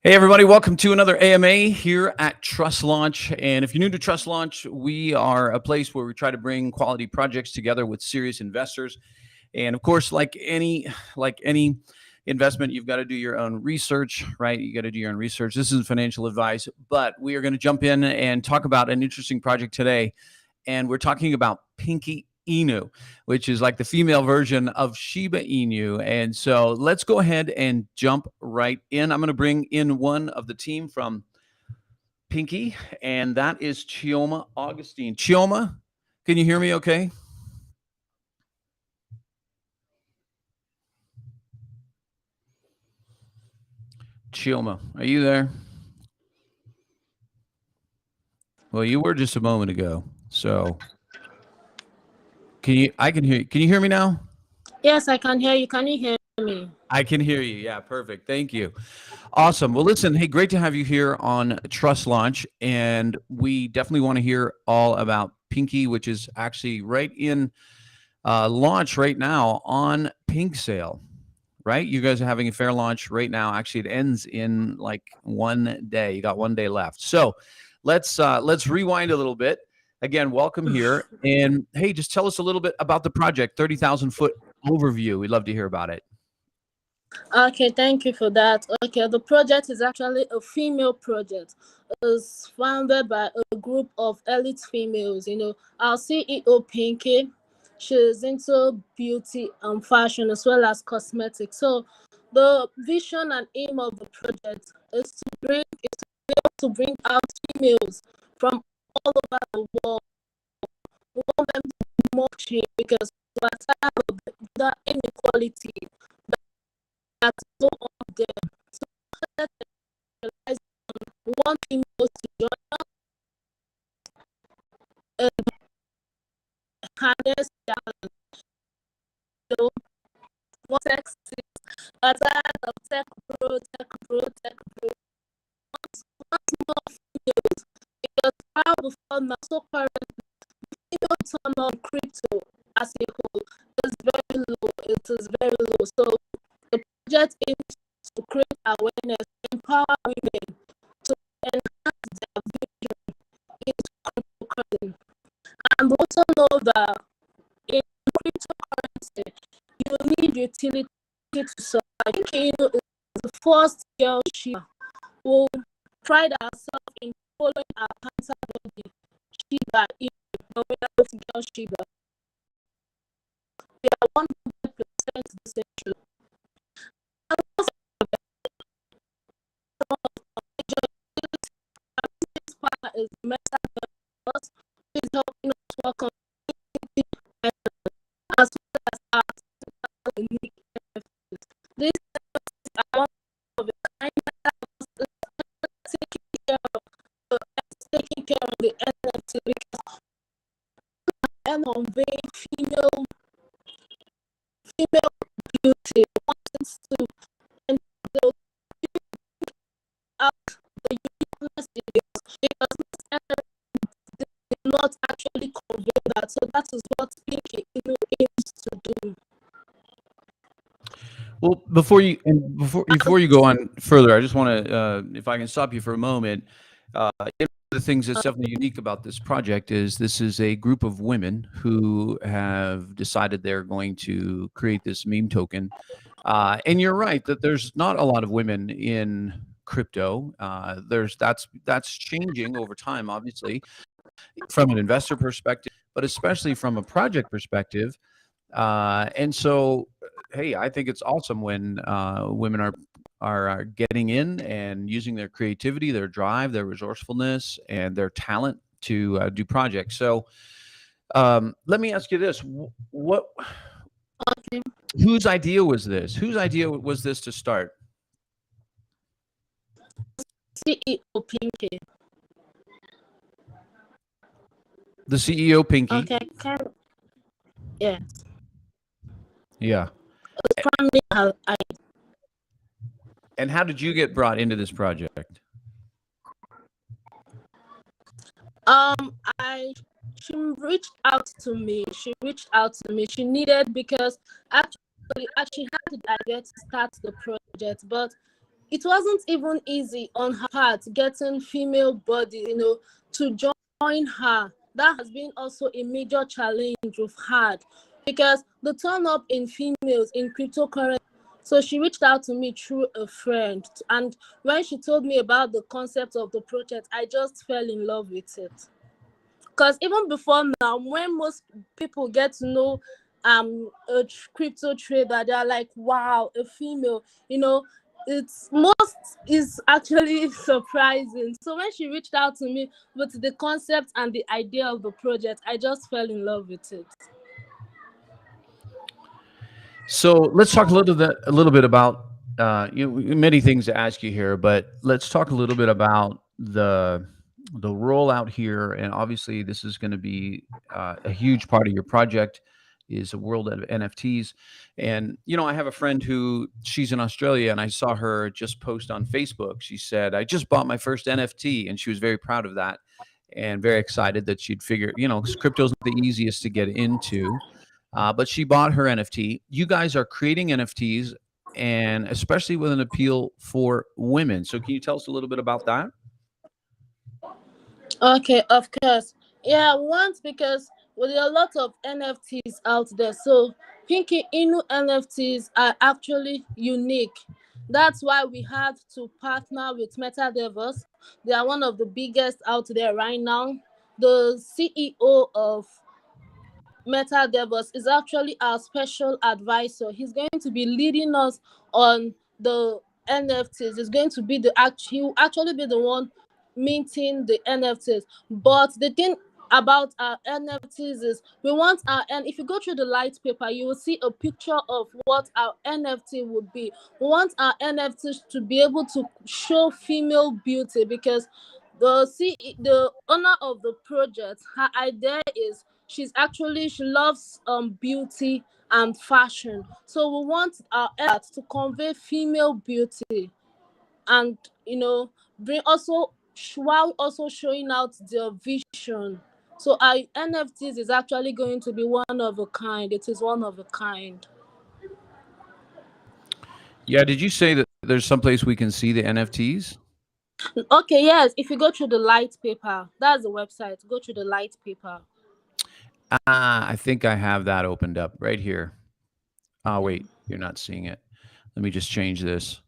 Hey, everybody, welcome to another AMA here at Trust Launch. And if you're new to Trust Launch, we are a place where we try to bring quality projects together with serious investors. And of course, like any investment, you've got to do your own research, right? You got to do your own research. This isn't financial advice, but we are going to jump in and talk about an interesting project today. And we're talking about Pinkie Inu, which is like the female version of Shiba Inu. And so let's go ahead and jump right in. I'm going to bring in one of the team from Pinkie, and that is Chioma Augustine. Chioma, can you hear me okay? Chioma, are you there? Well, you were just a moment ago. So I can hear you. Can you hear me now? Yes, I can hear you. Can you hear me? I can hear you. Yeah, perfect. Thank you. Awesome. Well, listen, hey, great to have you here on Trust Launch. And we definitely want to hear all about Pinkie, which is actually right in launch right now on Pink Sale, right? You guys are having a fair launch right now. Actually, it ends in like 1 day. You got 1 day left. So let's rewind a little bit. Again, welcome here. And hey, just tell us a little bit about the project, 30,000 foot overview. We'd love to hear about it. Okay, thank you for that. Okay, the project is actually a female project. It's founded by a group of elite females. Our CEO Pinkie, she's into beauty and fashion as well as cosmetics. So the vision and aim of the project is to bring out females from all over the world. We want them to be more change because we're tired of the inequality that's so on there. So let's realize one thing was to join us and harness talent. So what sex is a tired of tech bro. Once more females. Because how before now so currently female turn on crypto as a whole is very low. It is very low. So the project aims to create awareness, empower women to enhance their vision into cryptocurrency. And also know that in cryptocurrency, you need utility to survive. Kano is the first girl Shiba who pride ourselves in following our cancer body, Shiba Inu, the girl Shiba. We are 100% essential. Partner is Meta Developers, who is helping us work on as well as our unique benefits. This are one of the kind taking care of the NFT because and conveying female beauty wants to and they'll out the uniqueness because did not actually convey that. So that is what Pinkie aims to do. Well, before you go on further, I just want to, if I can stop you for a moment. One of the things that's definitely unique about this project is this is a group of women who have decided they're going to create this meme token. And you're right that there's not a lot of women in crypto. That's changing over time, obviously, from an investor perspective, but especially from a project perspective. And so, hey, I think it's awesome when women are getting in and using their creativity, their drive, their resourcefulness, and their talent to do projects. So, let me ask you this: Okay. whose idea was this? Whose idea was this to start? CEO Pinkie. The CEO, Pinkie. Okay. Yes. Yeah. It's primarily And how did you get brought into this project? She reached out to me. She needed because actually had the idea to start the project, but it wasn't even easy on her part getting female body, to join her. That has been also a major challenge we've had, because the turn up in females in cryptocurrency. So she reached out to me through a friend, and when she told me about the concept of the project, I just fell in love with it. Because even before now, when most people get to know a crypto trader, they're like, wow, a female, it's most is actually surprising. So when she reached out to me with the concept and the idea of the project, I just fell in love with it. So let's talk a little bit about many things to ask you here, but let's talk a little bit about the rollout here. And obviously, this is going to be a huge part of your project is a world of NFTs. And I have a friend who she's in Australia, and I saw her just post on Facebook. She said, "I just bought my first NFT," and she was very proud of that and very excited that she'd figure, 'cause crypto's not the easiest to get into. But she bought her NFT. You guys are creating NFTs, and especially with an appeal for women. So, can you tell us a little bit about that? Okay, of course. Yeah, once, because with a lot of NFTs out there, so Pinky Inu NFTs are actually unique. That's why we had to partner with MetaDevers. They are one of the biggest out there right now. The CEO of Meta Devos is actually our special advisor. He's going to be leading us on the NFTs. He's going to be he will actually be the one minting the NFTs. But the thing about our NFTs is we want and if you go through the light paper, you will see a picture of what our NFT would be. We want our NFTs to be able to show female beauty, because the owner of the project, her idea is she loves beauty and fashion. So we want our art to convey female beauty, and bring also while also showing out their vision. So our NFTs is actually going to be one of a kind. It is one of a kind. Yeah. Did you say that there's someplace we can see the NFTs? Okay, yes, if you go through the light paper, that's the website. Go through the light paper. I think I have that opened up right here. Oh, wait, you're not seeing it. Let me just change this.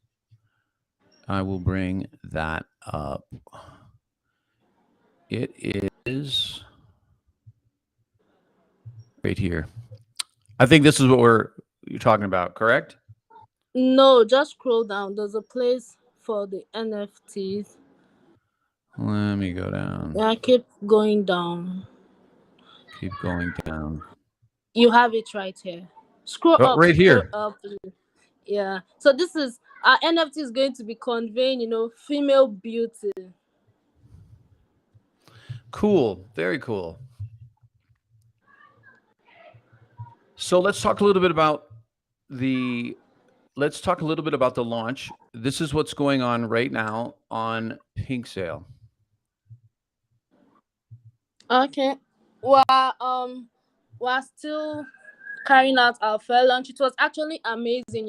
I will bring that up. It is right here. I think this is what you're talking about, correct? No, just scroll down. There's a place for the NFTs. Let me go down. Yeah, keep going down. Keep going down. You have it right here. Scroll Oh, up, right scroll here. up. Yeah. So this is our NFT is going to be conveying, female beauty. Cool. Very cool. So let's talk a little bit about the launch. This is what's going on right now on Pink Sale. Okay. We're still carrying out our fair launch. It was actually amazing.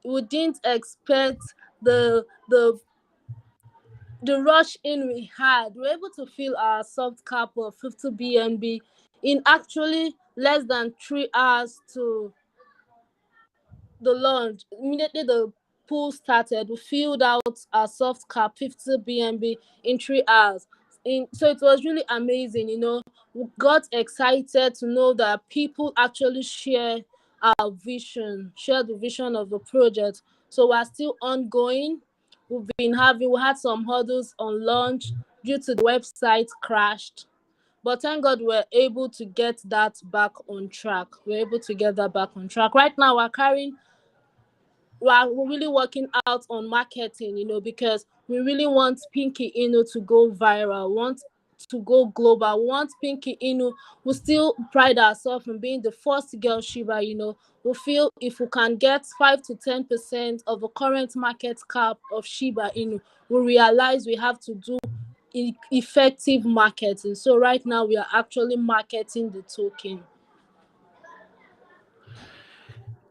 We didn't expect the rush in we had. We were able to fill our soft cap of 50 BNB in actually less than 3 hours to the launch. Immediately the pool started, we filled out our soft cap 50 BNB in 3 hours. So it was really amazing. We got excited to know that people actually share the vision of the project. So we're still ongoing. We had some hurdles on launch due to the website crashed. But thank God we're able to get that back on track. We're able to get that back on track. Right now we're really working out on marketing, because we really want Pinky Inu to go viral, want to go global, want Pinky Inu. We still pride ourselves in being the first girl Shiba. We feel if we can get 5 to 10% of the current market cap of Shiba Inu, we realize we have to do effective marketing. So right now we are actually marketing the token.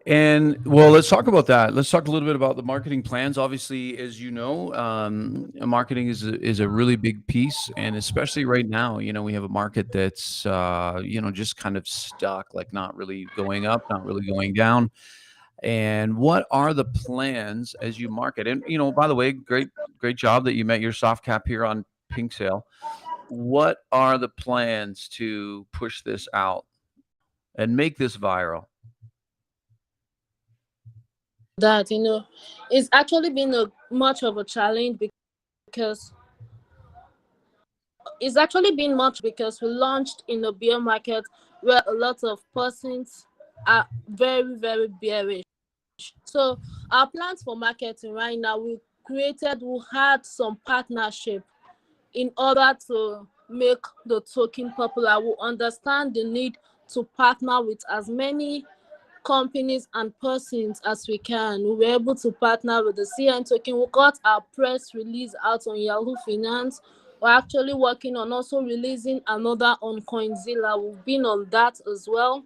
And well, let's talk about that. Let's talk a little bit about the marketing plans. Obviously, as you know, marketing is a really big piece, and especially right now, we have a market that's just kind of stuck, like not really going up, not really going down. And what are the plans as you market? And by the way, great job that you met your soft cap here on Pink Sale. What are the plans to push this out and make this viral? That it's actually been a much of a challenge because we launched in a bear market where a lot of persons are very, very bearish. So our plans for marketing right now, we had some partnership in order to make the token popular. We understand the need to partner with as many companies and persons as we can. We were able to partner with the CN token. We got our press release out on Yahoo Finance. We're actually working on also releasing another on Coinzilla. We've been on that as well.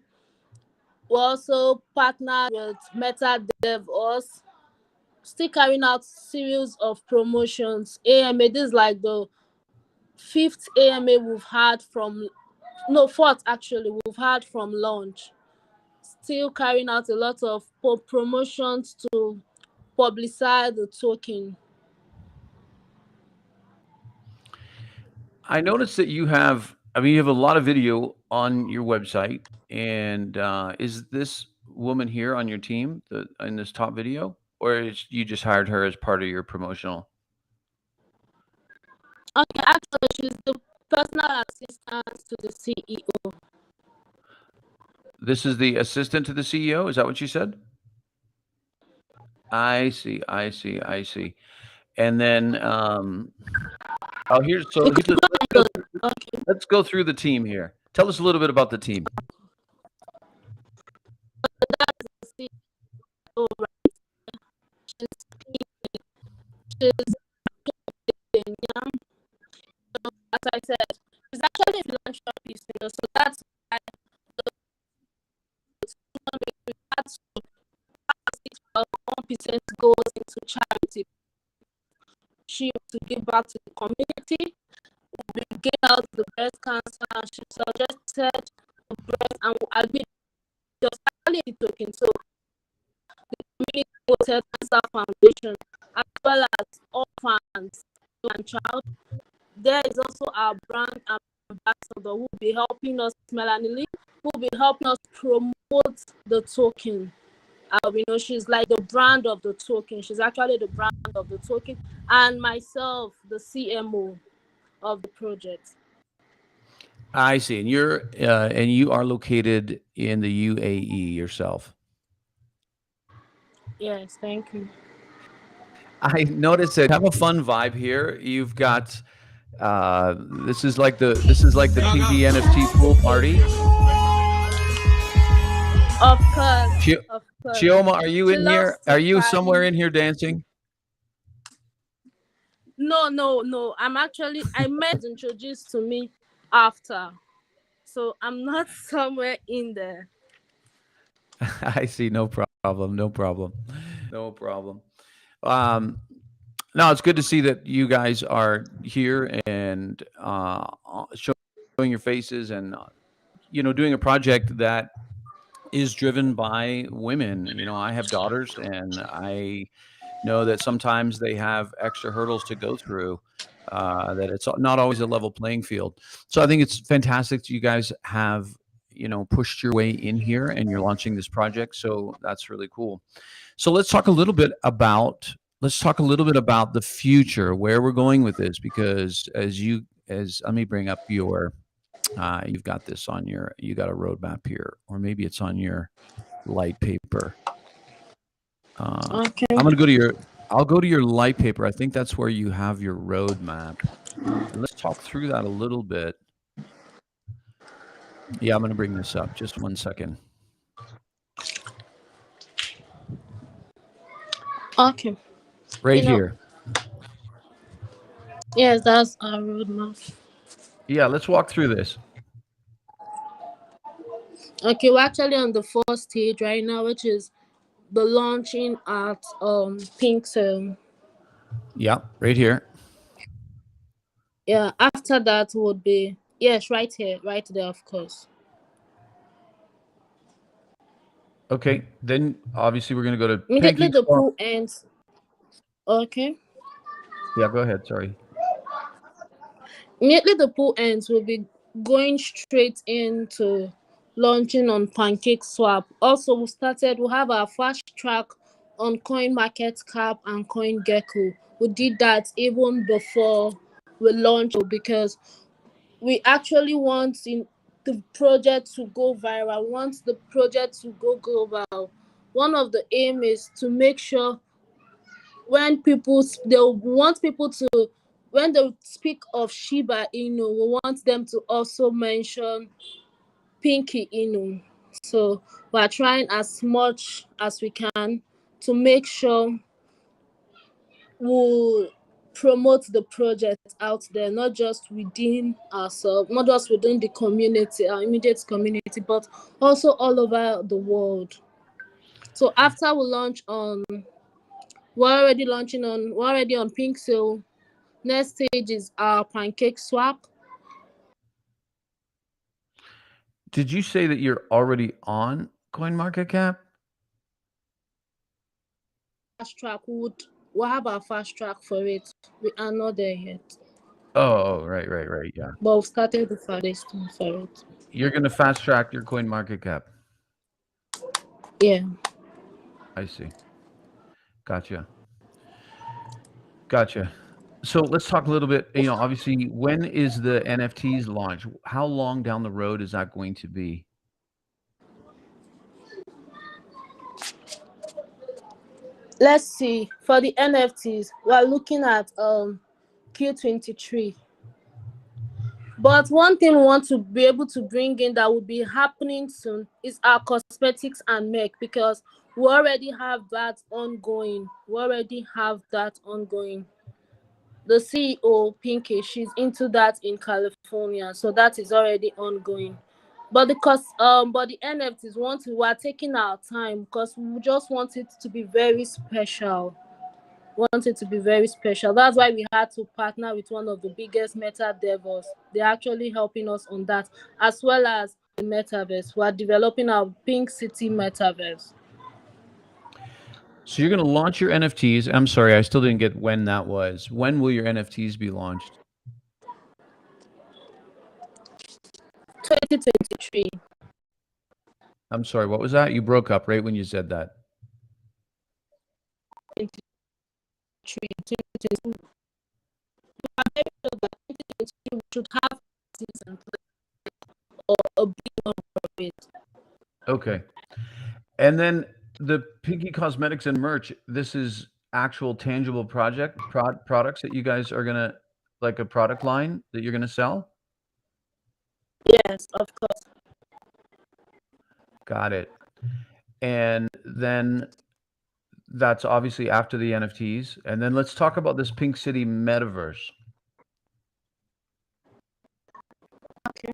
We also partnered with Meta DevOps, still carrying out series of promotions. AMA, this is like the fifth AMA we've had fourth actually, we've had from launch. Still carrying out a lot of promotions to publicize the token. I noticed that you have a lot of video on your website. And is this woman here on your team in this top video, or you just hired her as part of your promotional? Okay, actually, she's the personal assistant to the CEO. This is the assistant to the CEO. Is that what you said? I see. And then, let's Okay. let's go through the team here. Tell us a little bit about the team. That's the CEO, right? She's as I said, she's actually a philanthropist, so that's why we had to 1% goes into charity. She to give back to the community. We gave out the breast cancer, and she suggested the breast, and we agreed just actually a token. So the community voted Cancer Foundation as well as orphans and child. There is also our brand ambassador who will be helping us, Melanie Lee, who will be helping us promote the token. She's like the brand of the token. She's actually the brand of the token, and myself, the CMO of the project. I see. And you are located in the UAE yourself. Yes, thank you. I noticed that you have a fun vibe here. You've got this is like the Pinkie NFT pool party. Of course. Of course. Chioma, are you in here? Are you party. somewhere in here dancing? No. I met introduced to me after. So I'm not somewhere in there. I see. No problem. No, it's good to see that you guys are here and showing your faces and doing a project that is driven by women. I have daughters, and I know that sometimes they have extra hurdles to go through. That it's not always a level playing field. So I think it's fantastic that you guys have pushed your way in here and you're launching this project. So that's really cool. So let's talk a little bit about the future, where we're going with this, because let me bring up your you've got this on you got a roadmap here, or maybe it's on your light paper. Okay. I'll go to your light paper. I think that's where you have your roadmap. And let's talk through that a little bit. Yeah, I'm going to bring this up. Just 1 second. Okay. Right here. Yes, that's our roadmap. Yeah, let's walk through this. Okay, we're actually on the first stage right now, which is the launching at Pixel. Yeah, right here. Yeah, after that would be, yes, right here, right there, of course. Okay, then obviously we're going to go to Immediately Pinkie. the pool ends. Okay. Yeah, go ahead. Sorry. Immediately the pool ends, we'll be going straight into launching on Pancake Swap. Also, we'll have our fast track on Coin Market Cap and Coin Gecko. We did that even before we launched because we actually want the project to go viral. We want the project to go global. One of the aim is to make sure when they want people to, when they speak of Shiba Inu, we want them to also mention Pinkie Inu. So we're trying as much as we can to make sure we promote the project out there, not just within ourselves, not just within the community, our immediate community, but also all over the world. So after we launch on, we're already on Pixel. Next stage is our Pancake Swap. Did you say that you're already on CoinMarketCap? Fast track we'll have our fast track for it. We are not there yet, Oh, right. Yeah. but we've started the foundation for it. You're going to fast track your CoinMarketCap. Yeah. I see. Gotcha. So let's talk a little bit, obviously, when is the NFTs launch? How long down the road is that going to be? Let's see. For the NFTs, we're looking at Q23. But one thing we want to be able to bring in that will be happening soon is our cosmetics and make, because we already have that ongoing. The CEO, Pinkie, she's into that in California, so that is already ongoing. But the NFTs, we're taking our time because we just want it to be very special. That's why we had to partner with one of the biggest meta devs. They're actually helping us on that, as well as the metaverse. We're developing our Pink City metaverse. So you're going to launch your NFTs. I'm sorry, I still didn't get when that was. When will your NFTs be launched? 2023. I'm sorry, what was that? You broke up right when you said that. 2023. We should have season or a big number of it. Okay. And then the Pinkie Cosmetics and merch, this is actual tangible products that you guys are going to, like a product line that you're going to sell? Yes, of course. Got it. And then that's obviously after the NFTs. And then let's talk about this Pink City metaverse. Okay.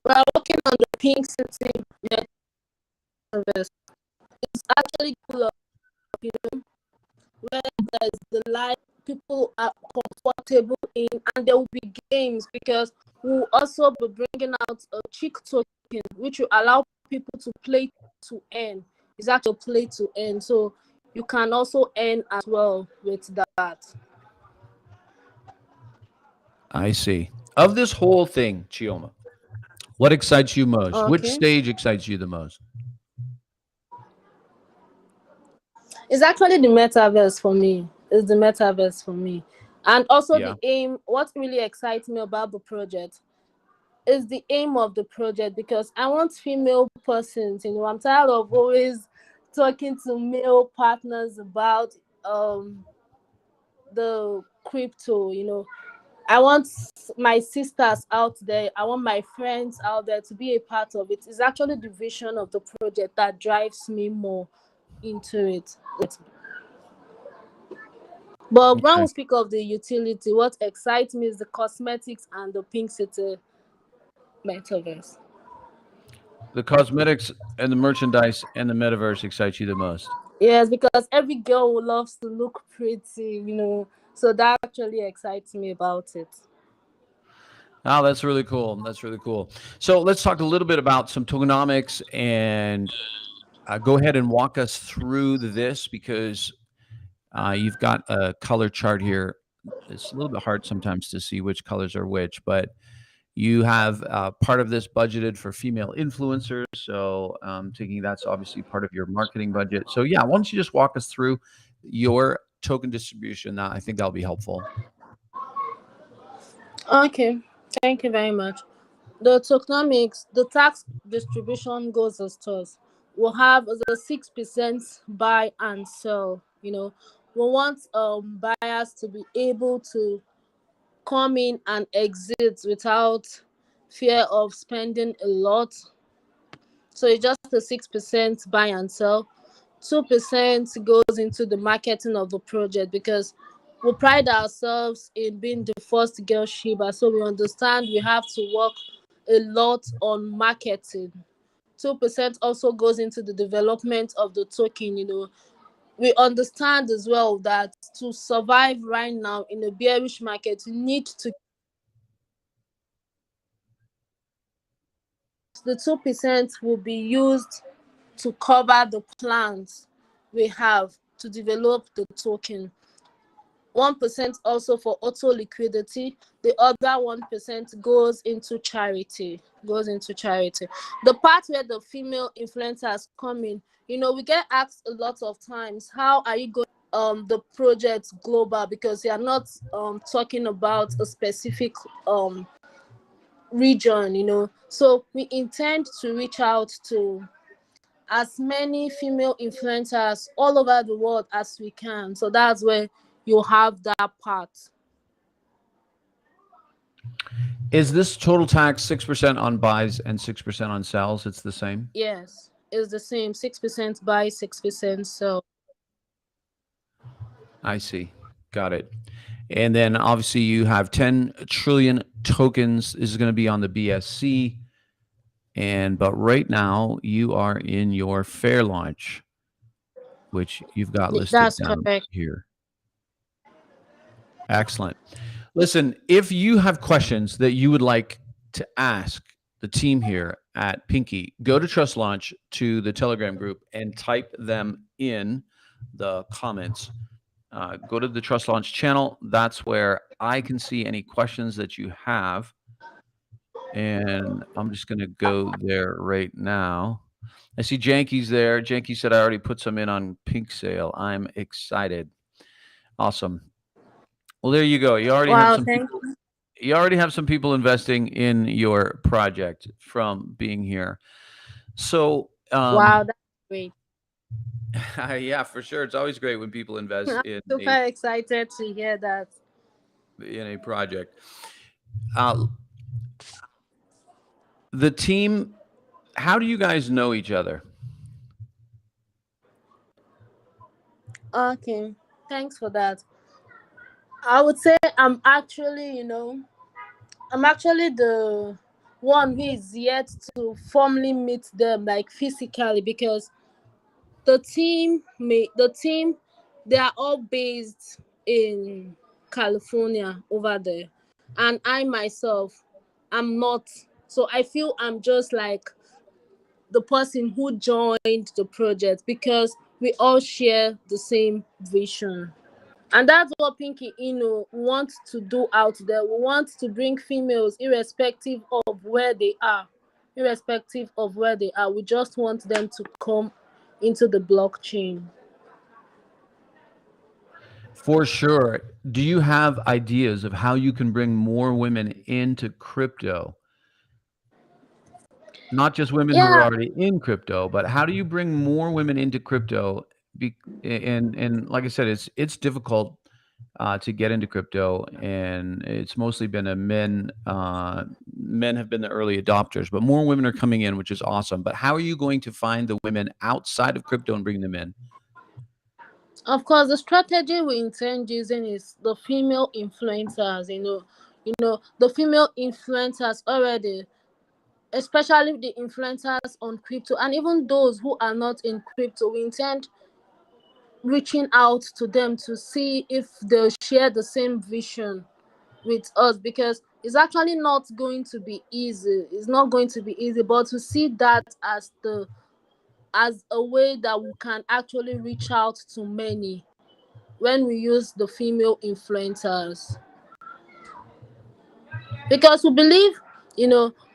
We are working on the Pink City metaverse. It's actually cool, where there's the light, people are comfortable in, and there will be games, because we'll also be bringing out a chick token, which will allow people to play to earn. It's actually play to earn, so you can also earn as well with that. I see. Of this whole thing, Chioma, what excites you most? Which Okay. stage excites you the most? It's actually the metaverse for me. And also Yeah. the aim, what really excites me about the project is the aim of the project, because I want female persons, I'm tired of always talking to male partners about the crypto. I want my sisters out there, I want my friends out there to be a part of it. It's actually the vision of the project that drives me more into it. But when Okay. we speak of the utility, what excites me is the cosmetics and the Pink City metaverse. The cosmetics and the merchandise and the metaverse excites you the most. Yes, because every girl loves to look pretty, so that actually excites me about it. Oh, that's really cool. That's really cool. So let's talk a little bit about some tokenomics and go ahead and walk us through this because you've got a color chart here. It's a little bit hard sometimes to see which colors are which, but you have part of this budgeted for female influencers. So thinking that's obviously part of your marketing budget. So yeah, why don't you just walk us through your token distribution? I think that'll be helpful. Okay, thank you very much. The tokenomics, the tax distribution goes as thus. We'll have the 6% buy and sell. We want buyers to be able to come in and exit without fear of spending a lot. So it's just a 6% buy and sell. 2% goes into the marketing of the project because we pride ourselves in being the first girl Shiba. So we understand we have to work a lot on marketing. 2% also goes into the development of the token. We understand as well that to survive right now in a bearish market, you need to. The 2% will be used to cover the plans we have to develop the token. 1% also for auto liquidity. The other 1% goes into charity. The part where the female influencers come in, we get asked a lot of times, how are you going the project global, because you are not talking about a specific region. So we intend to reach out to as many female influencers all over the world as we can. So that's where you have that part. Is this total tax 6% on buys and 6% on sells? It's the same. Yes, it's the same. 6% buy, 6% sell. I see. Got it. And then obviously you have 10 trillion tokens. This is going to be on the BSC. But right now you are in your fair launch, which you've got listed That's down correct. here. Excellent. Listen, if you have questions that you would like to ask the team here at Pinkie, go to Trust Launch to the Telegram group and type them in the comments. Go to the Trust Launch channel. That's where I can see any questions that you have. And I'm just going to go there right now. I see Janky's there. Janky said I already put some in on Pink Sale. I'm excited. Awesome. Well, there you go. You already have Wow, some thank people. You already have some people investing in your project from being here. So, Wow, that's great. yeah, for sure. It's always great when people invest I'm super excited to hear that. in a project. The team, how do you guys know each other? Okay, thanks for that. I would say I'm actually the one who is yet to formally meet them like physically, because the team they are all based in California over there, and I myself am not. So I feel I'm just like the person who joined the project because we all share the same vision. And that's what Pinkie wants to do out there. We want to bring females irrespective of where they are. Irrespective of where they are. We just want them to come into the blockchain. For sure. Do you have ideas of how you can bring more women into crypto? Not just women who are Yeah, already in crypto, but how do you bring more women into crypto? And like I said, it's difficult to get into crypto, and it's mostly been a men. Men have been the early adopters, but more women are coming in, which is awesome. But how are you going to find the women outside of crypto and bring them in? of course, the strategy we intend using is the female influencers. The female influencers already. especially the influencers on crypto, and even those who are not in crypto. We intend reaching out to them to see if they'll share the same vision with us, because it's actually not going to be easy. It's not going to be easy, but to see that as a way that we can actually reach out to many when we use the female influencers, because we believe,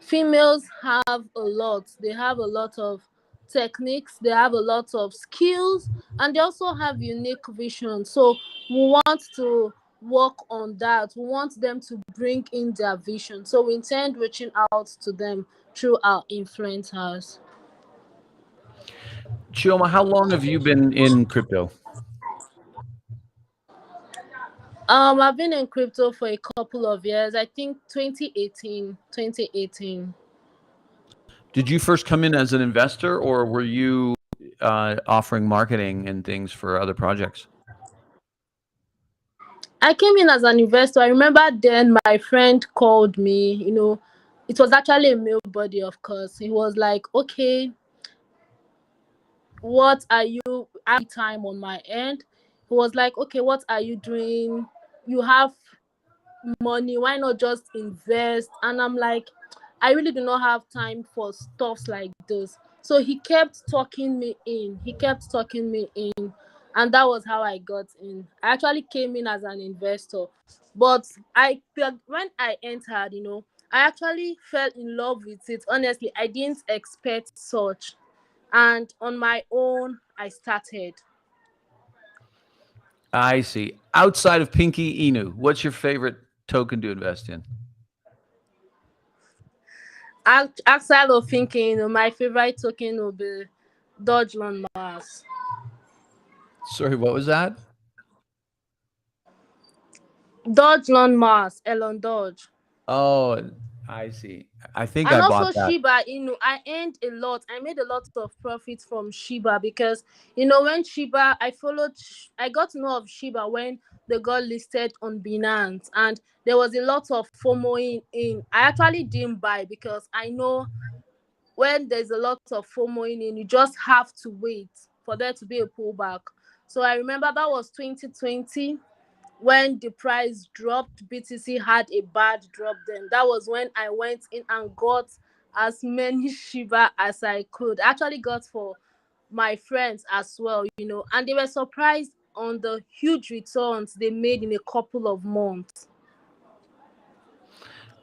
females have a lot. They have a lot of techniques, they have a lot of skills, and they also have unique vision. So we want to work on that. We want them to bring in their vision, so we intend reaching out to them through our influencers. Chioma, how long have you been in crypto? I've been in crypto for a couple of years. I think 2018, 2018. Did you first come in as an investor, or were you offering marketing and things for other projects? I came in as an investor. I remember then my friend called me, it was actually a male body, of course. He was like, okay, what are you at time on my end? He was like, okay, what are you doing? You have money, why not just invest? And I'm like, I really do not have time for stuffs like this. So he kept talking me in, and that was how I got in. I actually came in as an investor, but when I entered, I actually fell in love with it. Honestly, I didn't expect such, and on my own I started. I see. Outside of Pinky Inu, what's your favorite token to invest in? Outside of thinking, my favorite token will be Dodge Lawn Mars. Sorry, what was that? Dodge Lawn Mars, Elon Dodge. Oh, I see. I think I And bought also that. Shiba Inu. I earned a lot. I made a lot of profit from Shiba, because when Shiba, I got to know of Shiba when they got listed on Binance, and there was a lot of FOMO in. I actually didn't buy, because I know when there's a lot of FOMO in, you just have to wait for there to be a pullback. So I remember that was 2020 when the price dropped. BTC had a bad drop then. That was when I went in and got as many Shiba as I could. I actually got for my friends as well, and they were surprised on the huge returns they made in a couple of months.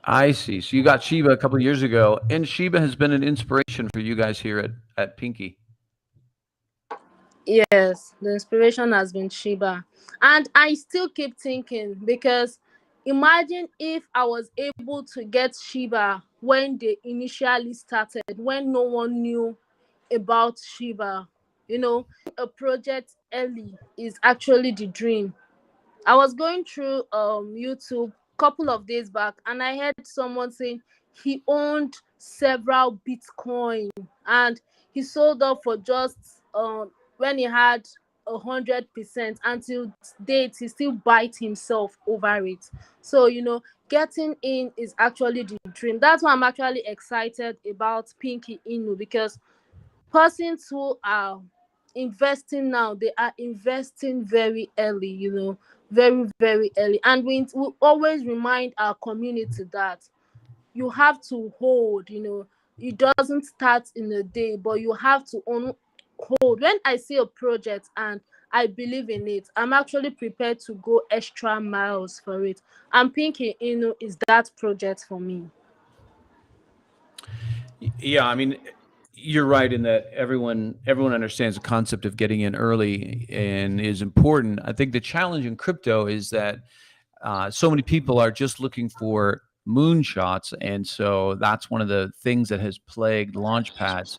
I see. So you got Shiba a couple of years ago, and Shiba has been an inspiration for you guys here at Pinky. Yes, the inspiration has been Shiba. And I still keep thinking, because imagine if I was able to get Shiba when they initially started, when no one knew about Shiba. A project early is actually the dream. I was going through YouTube couple of days back, and I heard someone saying he owned several Bitcoin, and he sold off for just when he had 100%. Until date, he still bite himself over it. So getting in is actually the dream. That's why I'm actually excited about Pinky Inu, because persons who are investing now, they are investing very early, very very early. And we always remind our community that you have to hold. It doesn't start in a day, but you have to hold. When I see a project and I believe in it, I'm actually prepared to go extra miles for it, and Pinky is that project for me. Yeah, I mean, you're right in that everyone understands the concept of getting in early and is important. I think the challenge in crypto is that so many people are just looking for moonshots, and so that's one of the things that has plagued launch pads,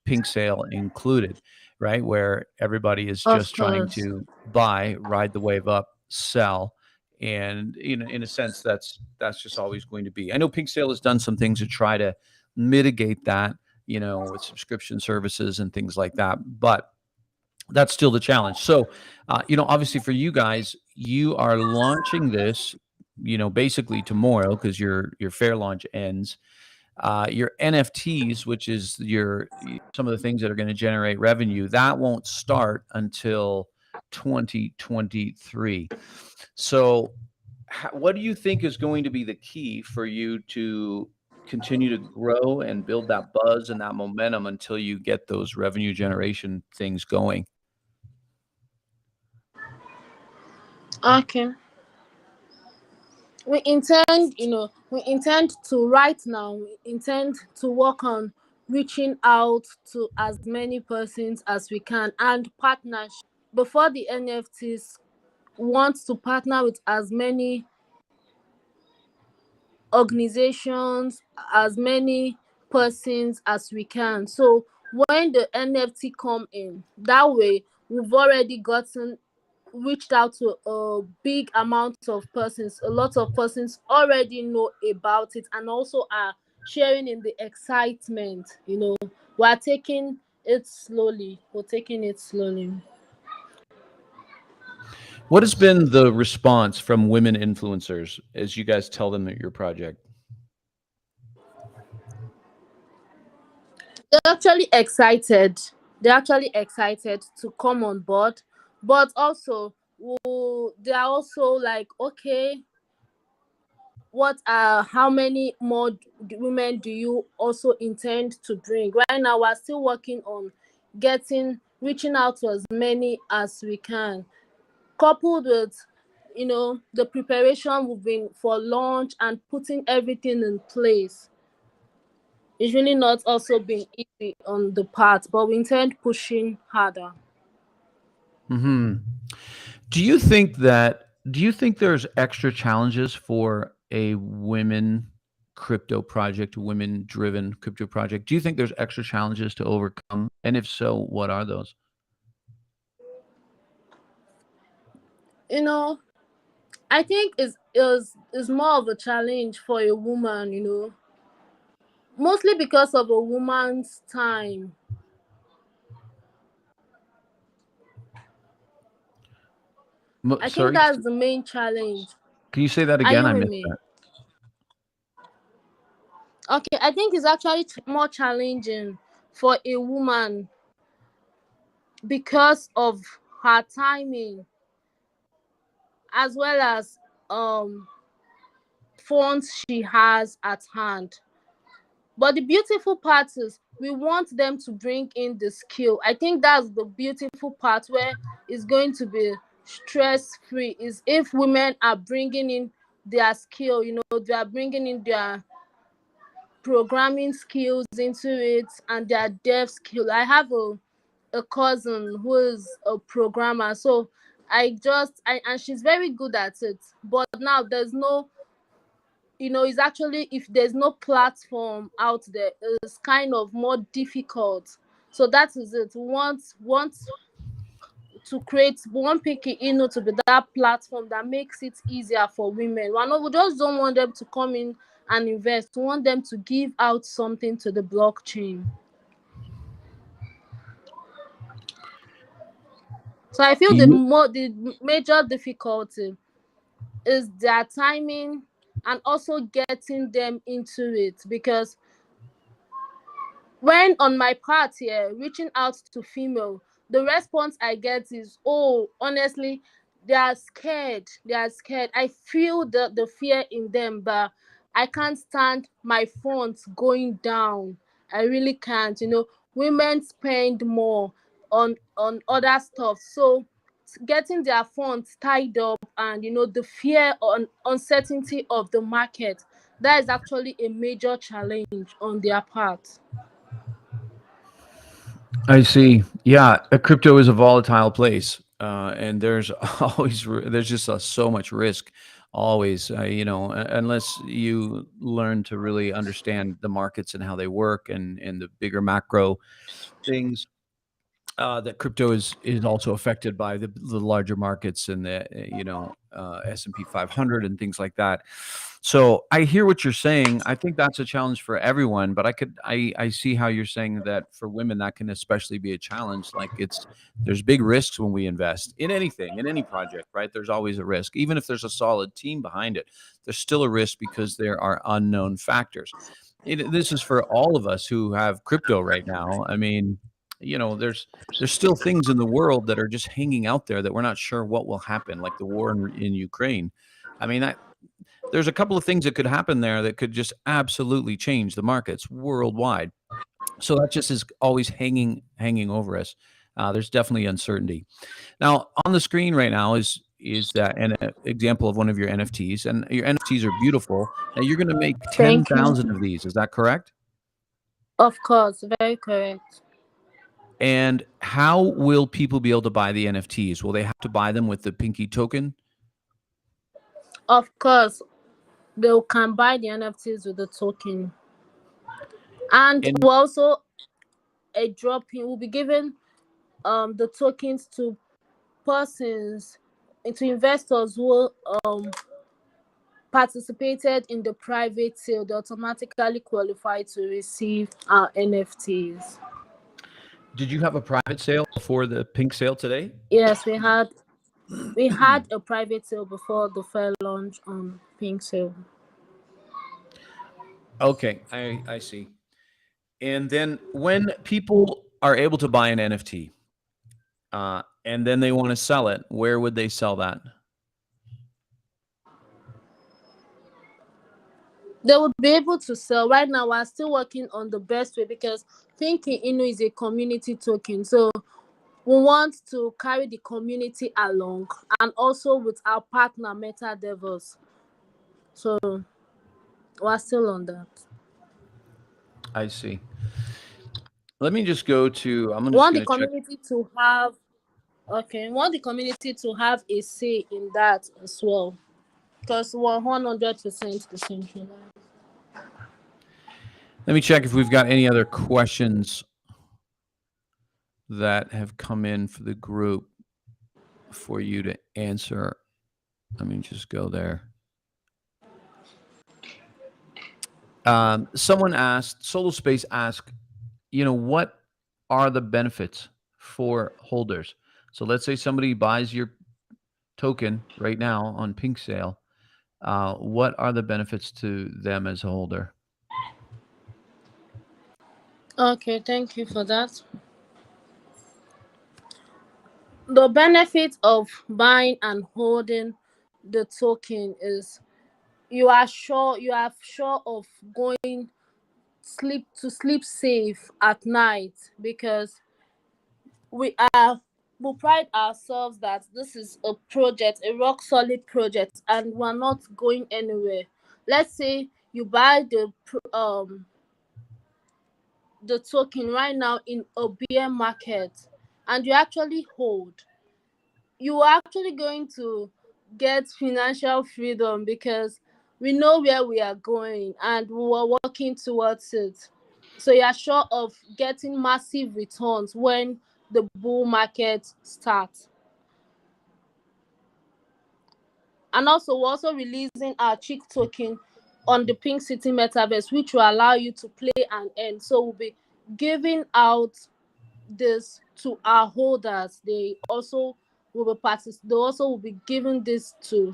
Pink Sale included, right? Where everybody is Of just trying course. to buy, ride the wave up, sell. And in a sense, that's just always going to be. I know Pink Sale has done some things to try to mitigate that, with subscription services and things like that. But that's still the challenge. So, obviously for you guys, you are launching this, basically tomorrow because your fair launch ends. Your NFTs, which is some of the things that are going to generate revenue, that won't start until 2023. So, what do you think is going to be the key for you to continue to grow and build that buzz and that momentum until you get those revenue generation things going? Okay. We intend to right now, we intend to work on reaching out to as many persons as we can and partnership. Before the NFTs, want to partner with as many organizations, as many persons as we can. So when the NFT come in, that way we've already gotten reached out to a big amount of persons. A lot of persons already know about it and also are sharing in the excitement. We're taking it slowly. We're taking it slowly. What has been the response from women influencers as you guys tell them that your project? They're actually excited. They're actually excited to come on board, but also they are also like, okay, what how many more women do you also intend to bring? Right now we're still working on reaching out to as many as we can, coupled with the preparation we've been for launch and putting everything in place. It's really not also been easy on the part, but we intend pushing harder. Hmm. Do you think there's extra challenges for a women crypto project, women driven crypto project? Do you think there's extra challenges to overcome? And if so, what are those? you know I think is more of a challenge for a woman, mostly because of a woman's time. I think Sorry, that's the main challenge. can you say that Are again? you I with missed me? that. Okay, I think it's actually more challenging for a woman because of her timing, as well as um funds she has at hand. But the beautiful part is we want them to bring in the skill. I think that's the beautiful part where it's going to be stress free, is if women are bringing in their skill, they are bringing in their programming skills into it and their dev skill. I have a cousin who is a programmer, so and she's very good at it. But now there's no, it's actually, if there's no platform out there, it's kind of more difficult. So that is it. Want to create one Pinky to be that platform that makes it easier for women. We just don't want them to come in and invest. We want them to give out something to the blockchain. So I feel You, the major difficulty is their timing and also getting them into it, because when on my part here reaching out to female, the response I get is, oh, honestly, they are scared. I feel the fear in them, but I can't stand my funds going down. I really can't. Women spend more on other stuff, so getting their funds tied up, and the fear on uncertainty of the market, that is actually a major challenge on their part. I see. Yeah, crypto is a volatile place, and there's there's just so much risk. Always, unless you learn to really understand the markets and how they work and the bigger macro things, that crypto is also affected by the larger markets and the S&P 500 and things like that. So I hear what you're saying. I think that's a challenge for everyone, but I see how you're saying that for women that can especially be a challenge. Like there's big risks when we invest in anything, in any project, right? There's always a risk. Even if there's a solid team behind it, there's still a risk because there are unknown factors. this is for all of us who have crypto right now. I mean, there's still things in the world that are just hanging out there that we're not sure what will happen, like the war in Ukraine. I mean, there's a couple of things that could happen there that could just absolutely change the markets worldwide. So that just is always hanging over us. There's definitely uncertainty. Now on the screen right now is that an example of one of your NFTs, and your NFTs are beautiful. Now you're going to make Thank you. 10,000 of these. Is that correct? Of course, very correct. And how will people be able to buy the NFTs? Will they have to buy them with the Pinky token? Of course, they can buy the NFTs with the token, and And we'll also a dropping. We'll be giving the tokens to persons, to investors who participated in the private sale. They automatically qualify to receive our NFTs. did you have a private sale before the pink sale today? Yes, we had a private sale before the fair launch on Pink Sale. Okay, I see. And then when people are able to buy an NFT, and then they want to sell it, where would they sell that? They would be able to sell. Right now, we're still working on the best way because Pinkie Inu is a community token. So we want to carry the community along, and also with our partner Meta Devils. So we're still on that. I see. Let me just go to. I'm We just want the going to check. community to have we want the community to have a say in that as well. Because we're 100% decentralized. Let me check if we've got any other questions that have come in for the group for you to answer. Let me just go there. Someone asked, Solo Space asked, what are the benefits for holders? So let's say somebody buys your token right now on Pink Sale. What are the benefits to them as a holder? Okay, thank you for that. The benefit of buying and holding the token is you are sure of going sleep safe at night, because we pride ourselves that this is a project, a rock solid project, and we're not going anywhere. Let's say you buy the token right now in a bear market, and you actually hold, you are actually going to get financial freedom, because we know where we are going and we are working towards it. So you are sure of getting massive returns when the bull market starts. And also, we're also releasing our chick token on the Pink City Metaverse, which will allow you to play and earn. So we'll be giving out this to our holders. They also will be giving this to.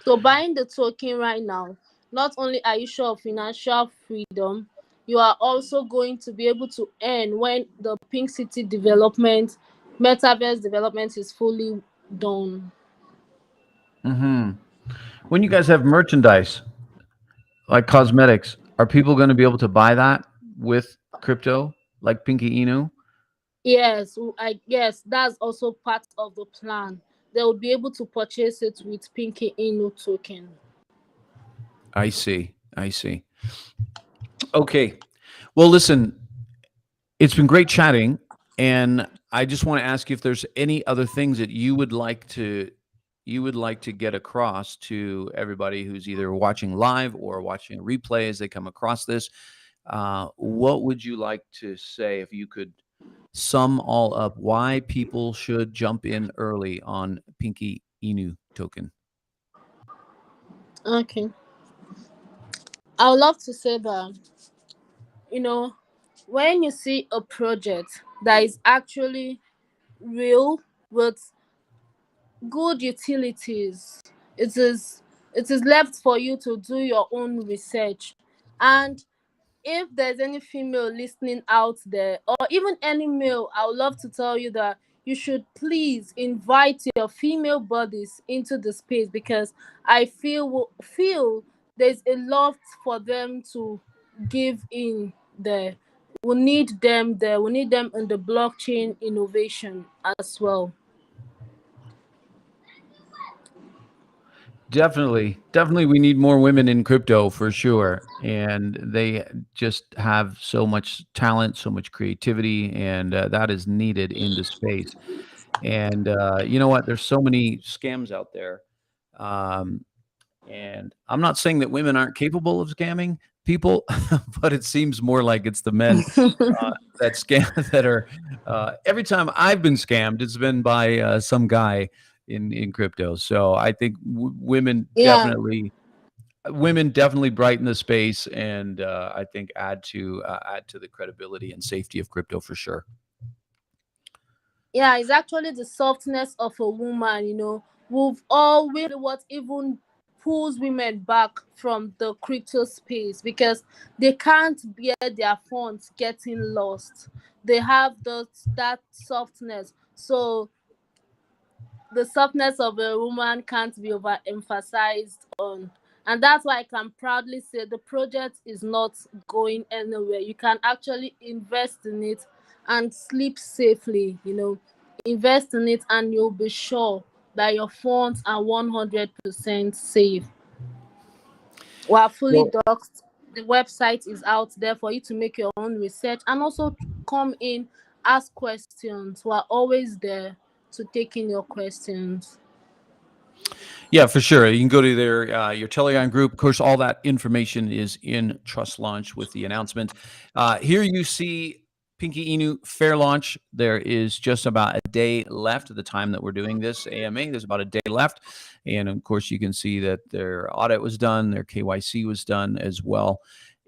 So buying the token right now, not only are you sure of financial freedom, you are also going to be able to earn when the Pink City development, Metaverse development is fully done. Mm-hmm. When you guys have merchandise like cosmetics, are people going to be able to buy that with crypto like Pinky Inu? Yes, yes, that's also part of the plan. They will be able to purchase it with Pinky Inu token. I see. Okay. Well, listen, it's been great chatting, and I just want to ask you if there's any other things that you would like to get across to everybody who's either watching live or watching a replay as they come across this. What would you like to say if you could sum all up why people should jump in early on Pinky Inu token? Okay. I would love to say that, you know, when you see a project that is actually real with good utilities, it is left for you to do your own research. And if there's any female listening out there, or even any male, I would love to tell you that you should please invite your female buddies into the space, because I feel there's a lot for them to give in there. We need them there. We need them in the blockchain innovation as well. Definitely, we need more women in crypto for sure, and they just have so much talent, so much creativity, and that is needed in the space. And you know what? There's so many scams out there. Um, And I'm not saying that women aren't capable of scamming people, but it seems more like it's the men that scam that are. Every time I've been scammed, it's been by some guy in crypto. So I think Yeah. women definitely brighten the space, and I think add to the credibility and safety of crypto for sure. Yeah, it's actually the softness of a woman, We've always what even pulls women back from the crypto space, because they can't bear their funds getting lost. They have that softness. So the softness of a woman can't be overemphasized on. And that's why I can proudly say the project is not going anywhere. You can actually invest in it and sleep safely, Invest in it and you'll be sure that your funds are 100% safe. We are fully Well, doxed. The website is out there for you to make your own research and also come in, ask questions. We're always there to take in your questions. yeah, for sure. You can go to their your Telegram group. Of course, all that information is in Trust Launch with the announcement. Here you see Pinky Inu Fair Launch. There is just about a day left at the time that we're doing this AMA. There's about a day left. And of course, you can see that their audit was done, their KYC was done as well.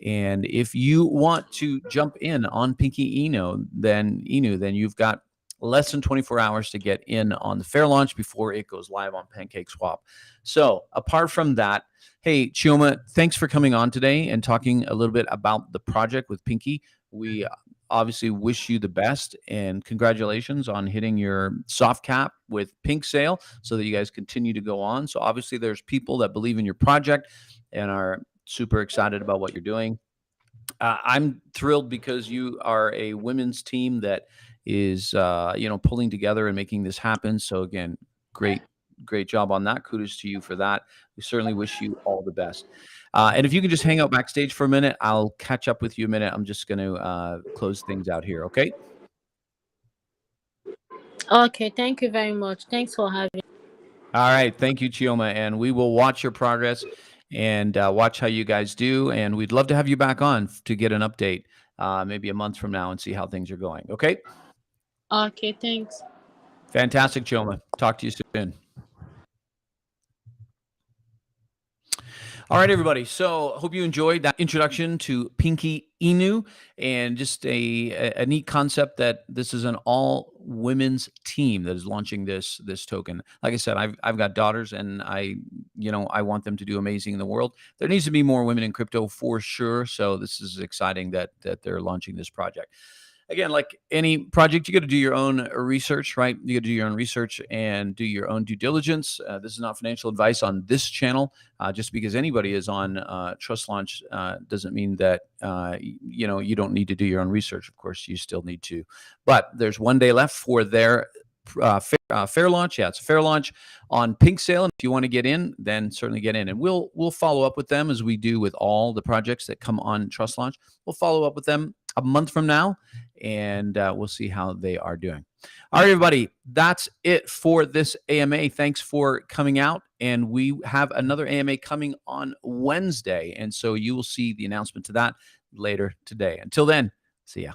And if you want to jump in on Pinky Inu, then you've got less than 24 hours to get in on the fair launch before it goes live on PancakeSwap. So apart from that, hey, Chioma, thanks for coming on today and talking a little bit about the project with Pinky. We obviously wish you the best and congratulations on hitting your soft cap with Pink Sale so that you guys continue to go on. So obviously there's people that believe in your project and are super excited about what you're doing. I'm thrilled because you are a women's team that is, pulling together and making this happen. So again, great job on that. Kudos to you for that. We certainly wish you all the best. And if you can just hang out backstage for a minute, I'll catch up with you a minute. I'm just going to close things out here. Okay. Okay, thank you very much. Thanks for having. All right. Thank you, Chioma. And we will watch your progress and watch how you guys do. And we'd love to have you back on to get an update maybe a month from now and see how things are going. Okay. Okay, thanks. Fantastic, Chioma. Talk to you soon. All right, everybody. So hope you enjoyed that introduction to Pinky Inu and just a neat concept that this is an all women's team that is launching this token. Like I said, I've got daughters and I want them to do amazing in the world. There needs to be more women in crypto for sure. So this is exciting that they're launching this project. Again, like any project, you got to do your own research, right? You got to do your own research and do your own due diligence. This is not financial advice on this channel. Just because anybody is on Trust Launch doesn't mean that you don't need to do your own research. Of course, you still need to. But there's one day left for their fair launch. Yeah, it's a fair launch on Pink Sale. And if you want to get in, then certainly get in. And we'll follow up with them as we do with all the projects that come on Trust Launch. We'll follow up with them a month from now, and we'll see how they are doing. All right, everybody, that's it for this AMA. Thanks for coming out, and we have another AMA coming on Wednesday, and so you will see the announcement to that later today. Until then, see ya.